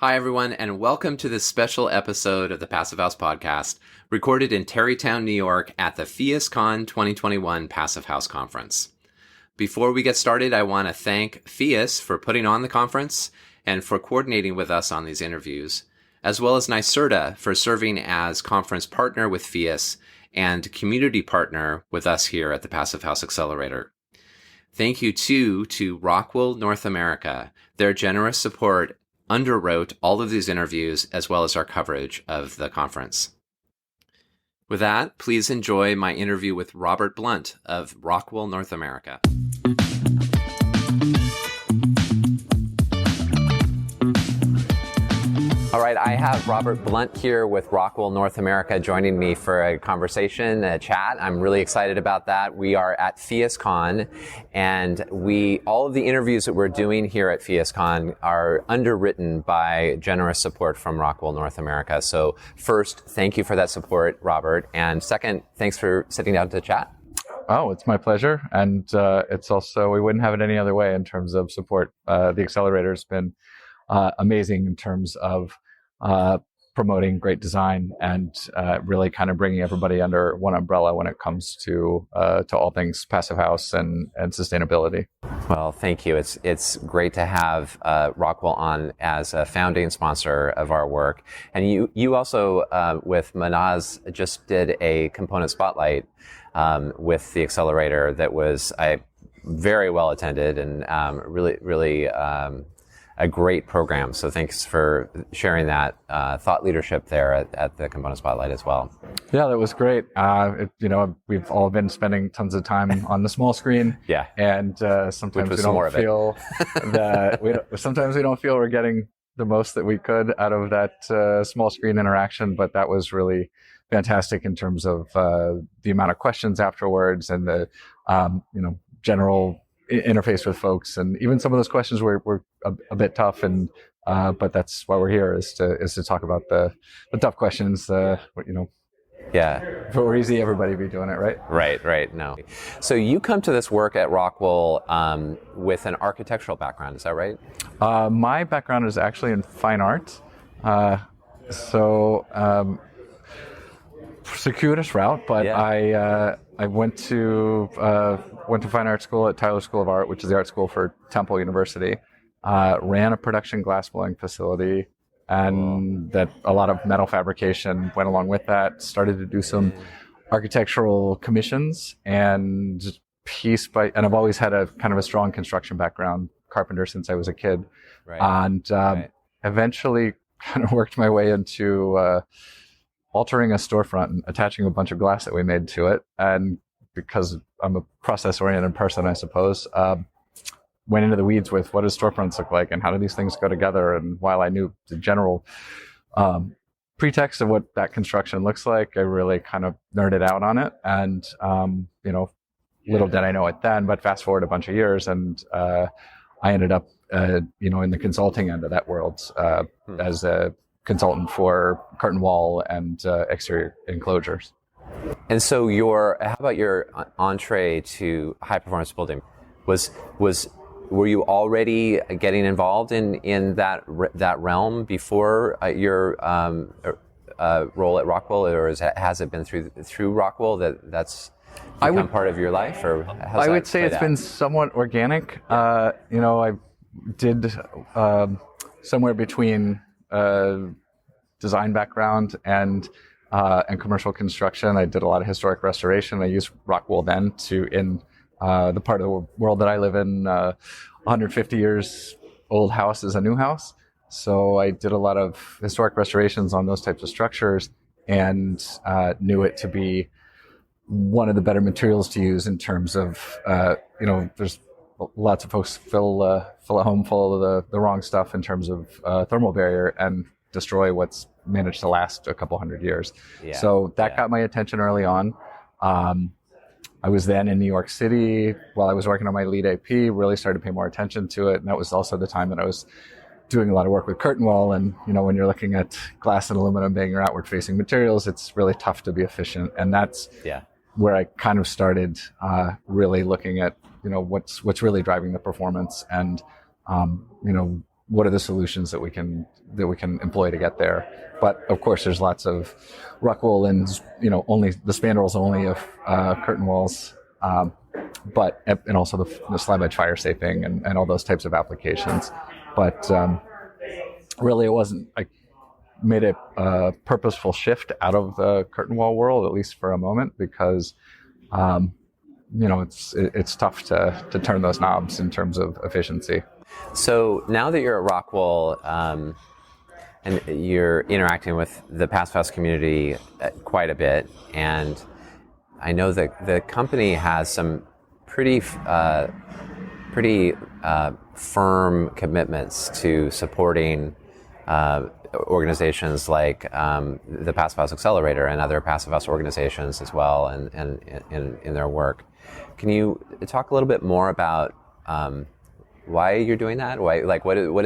Hi, everyone, and welcome to this special episode of the Passive House Podcast, recorded in Tarrytown, New York at the PhiusCon 2021 Passive House Conference. Before we get started, I want to thank Phius for putting on the conference and for coordinating with us on these interviews, as well as NYSERDA for serving as conference partner with Phius and community partner with us here at the Passive House Accelerator. Thank you, too, to Rockwell North America. Their generous support underwrote all of these interviews as well as our coverage of the conference. With that, please enjoy my interview with Robert Blount of Rockwell North America. All right, I have Robert Blount here with Rockwell North America joining me for a conversation, a chat. I'm really excited about that. We are at PhiusCon, and all of the interviews that we're doing here at PhiusCon are underwritten by generous support from Rockwell North America. So first, thank you for that support, Robert. And second, thanks for sitting down to chat. Oh, it's my pleasure. And it's also, we wouldn't have it any other way in terms of support. The accelerator's been amazing in terms of promoting great design and really kind of bringing everybody under one umbrella when it comes to all things passive house and sustainability. Well, thank you. It's great to have Rockwell on as a founding sponsor of our work. And you also, with Manaz, just did a component spotlight with the accelerator that was very well attended and really a great program. So thanks for sharing that thought leadership there at the Component Spotlight as well. Yeah, that was great. We've all been spending tons of time on the small screen. Yeah. And sometimes we don't feel sometimes we don't feel we're getting the most that we could out of that small screen interaction. But that was really fantastic in terms of the amount of questions afterwards and the general interface with folks, and even some of those questions were a bit tough, and but that's why we're here is to talk about the tough questions. Yeah. If it were easy, everybody would be doing it, right? Right. No. So you come to this work at Rockwell with an architectural background, is that right? My background is actually in fine art, circuitous route, but yeah. I went to fine art school at Tyler School of Art, which is the art school for Temple University. Ran a production glass blowing facility, and that a lot of metal fabrication went along with that. Started to do some architectural commissions, and and I've always had a kind of a strong construction background, carpenter since I was a kid, right. And eventually kind of worked my way into altering a storefront and attaching a bunch of glass that we made to it. And because I'm a process-oriented person, I suppose, went into the weeds with what does storefronts look like and how do these things go together. And while I knew the general pretext of what that construction looks like, I really kind of nerded out on it. And, little did I know it then, but fast forward a bunch of years, and I ended up, in the consulting end of that world as a consultant for curtain wall and exterior enclosures. And so how about your entree to high performance building? Were you already getting involved in that realm before your role at Rockwell, or has it been through Rockwell that's become part of your life, or I would say it's been somewhat organic. I did somewhere between design background and commercial construction. I did a lot of historic restoration. I used Rockwell then in the part of the world that I live in, 150 years old house is a new house. So I did a lot of historic restorations on those types of structures, and knew it to be one of the better materials to use in terms of, there's lots of folks fill a home full of the wrong stuff in terms of thermal barrier and destroy what's managed to last a couple hundred years. Yeah, so that got my attention early on. I was then in New York City while I was working on my lead AP, really started to pay more attention to it. And that was also the time that I was doing a lot of work with curtain wall. And, when you're looking at glass and aluminum being your outward facing materials, it's really tough to be efficient. And that's where I kind of started really looking at, what's really driving the performance, and, what are the solutions that we can employ to get there. But of course, there's lots of rock wool and only the spandrels only of curtain walls, and also the slab edge fire safing and all those types of applications. But really, it wasn't like made a purposeful shift out of the curtain wall world, at least for a moment, because it's tough to turn those knobs in terms of efficiency. So now that you're at Rockwool and you're interacting with the Passive House community quite a bit, and I know that the company has some pretty firm commitments to supporting organizations like the Passive House Accelerator and other Passive House organizations as well, and in their work. Can you talk a little bit more about why you're doing that? Why, like, how does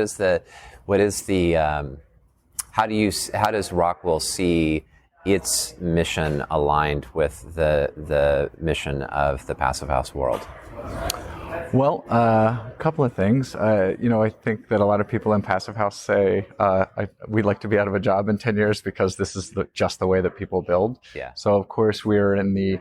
Rockwool see its mission aligned with the mission of the Passive House world? Well, a couple of things. I think that a lot of people in Passive House say we'd like to be out of a job in 10 years because this is just the way that people build. Yeah. So, of course, we're in the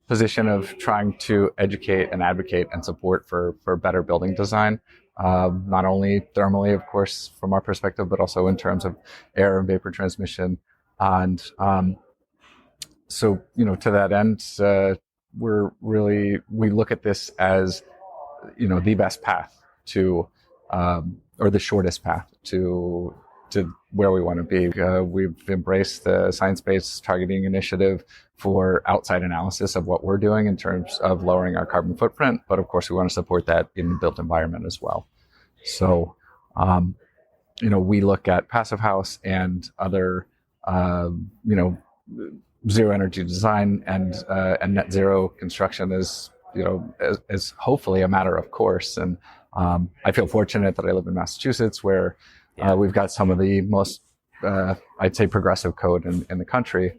position of trying to educate and advocate and support for better building design, not only thermally, of course, from our perspective, but also in terms of air and vapor transmission. And so, to that end, we look at this as, the best path to, or the shortest path to where we want to be. We've embraced the Science-Based Targeting Initiative for outside analysis of what we're doing in terms of lowering our carbon footprint. But of course, we want to support that in the built environment as well. So, we look at Passive House and other, zero energy design and net zero construction as hopefully a matter of course. And I feel fortunate that I live in Massachusetts, where we've got some of the most, I'd say, progressive code in the country.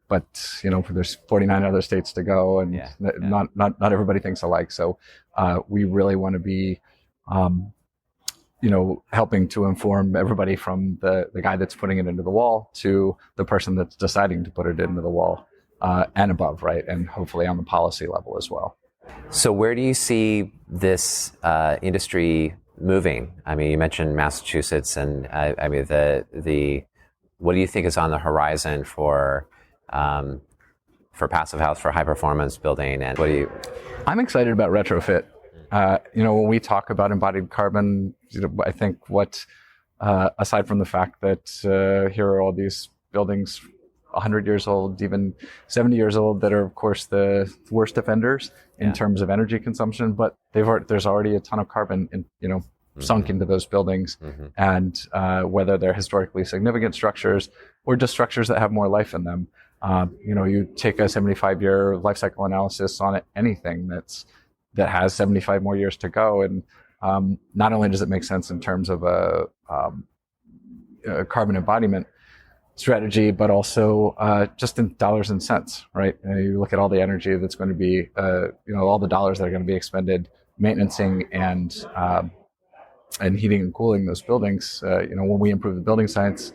But there's 49 other states to go, and not everybody thinks alike. So we really want to be, helping to inform everybody from the guy that's putting it into the wall to the person that's deciding to put it into the wall, and above, right? And hopefully on the policy level as well. So where do you see this industry moving? I mean, you mentioned Massachusetts, and what do you think is on the horizon for Passive House, for high performance building, and I'm excited about retrofit. When we talk about embodied carbon, I think aside from the fact that here are all these buildings 100 years old, even 70 years old, that are, of course, the worst offenders in terms of energy consumption, but there's already a ton of carbon sunk into those buildings. And whether they're historically significant structures or just structures that have more life in them, you take a 75-year life cycle analysis on anything that has 75 more years to go. And not only does it make sense in terms of a carbon embodiment strategy, but also just in dollars and cents, right? You look at all the energy that's going to be, all the dollars that are going to be expended maintaining and heating and cooling those buildings. When we improve the building science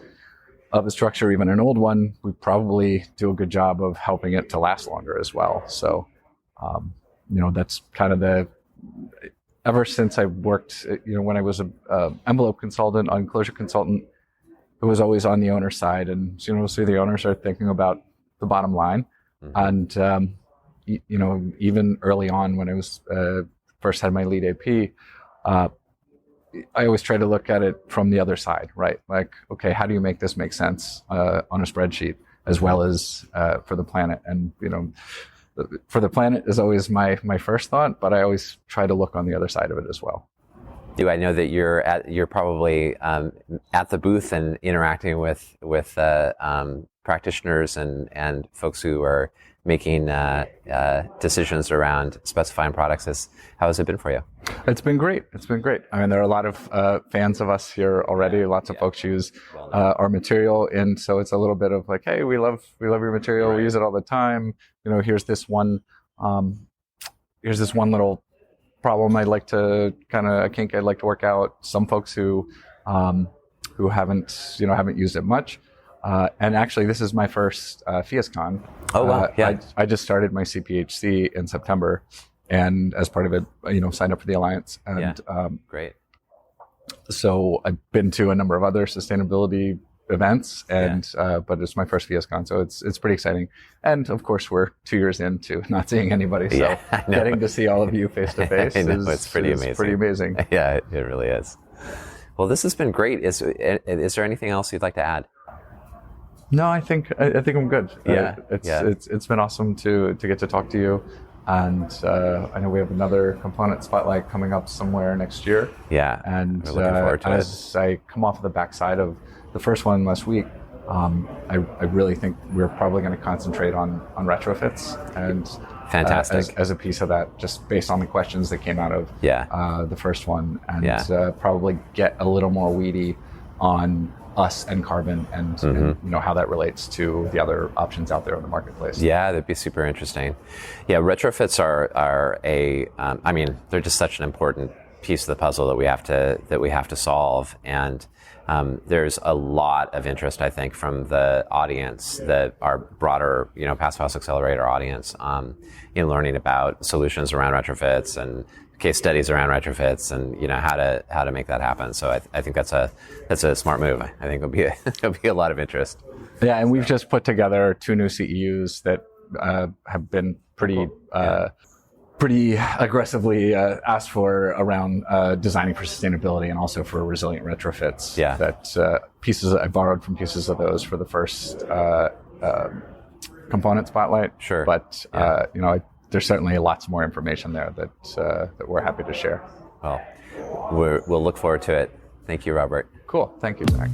of a structure, even an old one, we probably do a good job of helping it to last longer as well. So, that's kind of ever since I worked, when I was an envelope consultant, enclosure consultant, it was always on the owner's side. And, so the owners are thinking about the bottom line. And, even early on when I was first had my lead AP, I always try to look at it from the other side, right? Like, okay, how do you make this make sense on a spreadsheet as well as for the planet? And, for the planet is always my first thought, but I always try to look on the other side of it as well. I know that you're probably at the booth and interacting with practitioners and folks who are making decisions around specifying products. How has it been for you? It's been great. I mean, there are a lot of fans of us here already. Lots of folks use our material, and so it's a little bit of like, hey, we love your material. Right. We use it all the time. Here's this one little problem I'd like to a kink I'd like to work out. Some folks who haven't used it much. And actually, this is my first PhiusCon. Oh, wow. Yeah. I just started my CPHC in September, and as part of it, signed up for the Alliance. And great. So I've been to a number of other sustainability events, and but it's my first PhiusCon, so it's pretty exciting. And of course, we're 2 years into not seeing anybody, so getting to see all of you face to face it's pretty amazing. Pretty amazing. Yeah, it really is. Well, this has been great. Is there anything else you'd like to add? No, I think I'm good. Yeah, it's been awesome to get to talk to you, and I know we have another component spotlight coming up somewhere next year. Yeah, and we're looking forward to as I come off of the backside of the first one last week, I really think we're probably going to concentrate on retrofits and fantastic as a piece of that, just based on the questions that came out of the first one, and probably get a little more weedy on us and carbon and how that relates to the other options out there in the marketplace. Yeah, that'd be super interesting. Yeah, retrofits are they're just such an important piece of the puzzle that we have to solve, and there's a lot of interest, I think, from the audience, our broader, Passive House Accelerator audience, in learning about solutions around retrofits and case studies around retrofits, and how to make that happen. So I think that's a smart move. I think there'll be a lot of interest. Yeah, and we've just put together 2 new CEUs that have been pretty aggressively asked for around designing for sustainability and also for resilient retrofits. Yeah, that pieces I borrowed from pieces of those for the first component spotlight. Sure, but there's certainly lots more information there that we're happy to share. Well, we'll look forward to it. Thank you, Robert. Cool. Thank you, Zach.